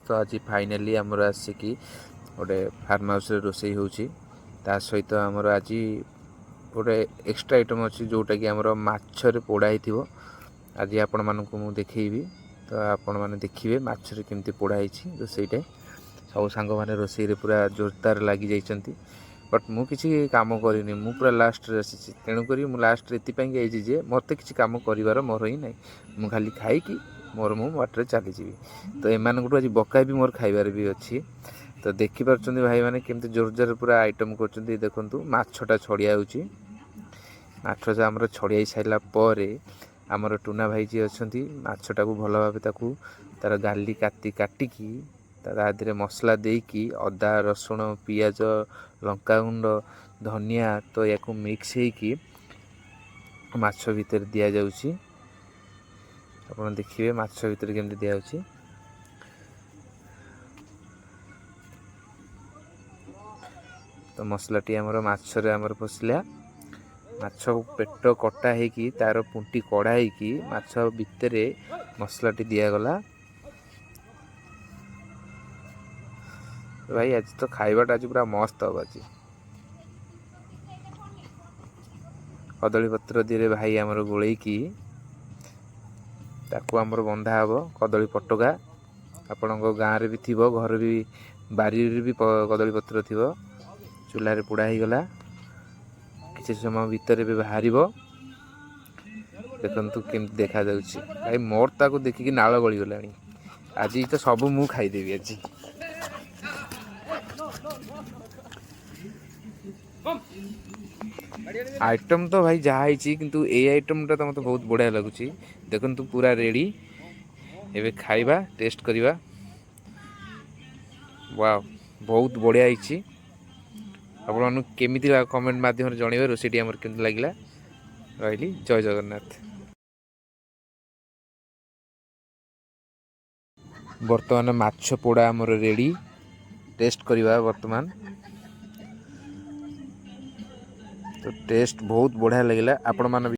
तो आज फाइनाली आमर आसिकी गोटे फार्म हाउस रोषे होता सहित आमर आज गोटे एक्स्ट्रा आइटम अच्छी जोटा कि आमर माछरे पोड़ा हो आज आपण मानक मु देखी तो आपण मैंने देखिए माछरे केमती पोड़ा रोषेटे सब सांग मैंने रोषे पूरा जोरदार लगी जाइंट बट मु किसी काम करनी मु पूरा लास्ट आसी तेणुक मुझे लास्ट ये जे मत किसी काम कर मोर ही ना मु खाली खाई मोर मु बाटर चली जी तो एम आज बका भी मोर खाइबार भी अच्छी तो देखिपुं भाई मैंने केमती जोर जोर पूरा आइटम कर देखु माछटा छड़िया माछ आमर छड़िया सारापर आमर टूना भाई जी अच्छा माछटा को भल भाव तार गाली काटिकी तादे मसला देकी अदा रसुण पियाज लंका गुंड धनिया तो या मिक्स होकी माछ भितर दि जाऊँगी आप देखिए माछ भितर केमती दि जाऊँगी तो मसलाटी आमर माछरे आमर पशिला माछ पेट कटा होगी तार पुंटी कड़ा होगी माछ भितर मसलाटी दिगला भाई आज तो खाइबाटा आज पूरा मस्त हम आज कदली पत्र दिए भाई आमर गोलैकी ताकू आमर बंधा हम कदली पटका आपण गाँव भी थी घर भी बारी भी कदली पत्र थी चूल्हे पोड़ा हो गला किसी समय भितर भी बाहर देखु केमती देखा भाई मोर ताको देखिकी नाल गली गला आज तो सब मु खाईदेवी आज आइटम तो भाई जहाँ किंतु ए आइटमटा तो मत बहुत बढ़िया लगुच देखु पूरा रेडी एबे खाइबा टेस्ट करिबा वाह बहुत बढ़िया होइछि आपन केमिति कमेंट माध्यम जनइबे रोषेटी हमर केमति लागिला रहिली जय जगन्नाथ। वर्तमान माछ पोड़ा हमर रेडी टेस्ट करिबा वर्तमान तो टेस्ट बहुत बढ़िया लगिला आपण मान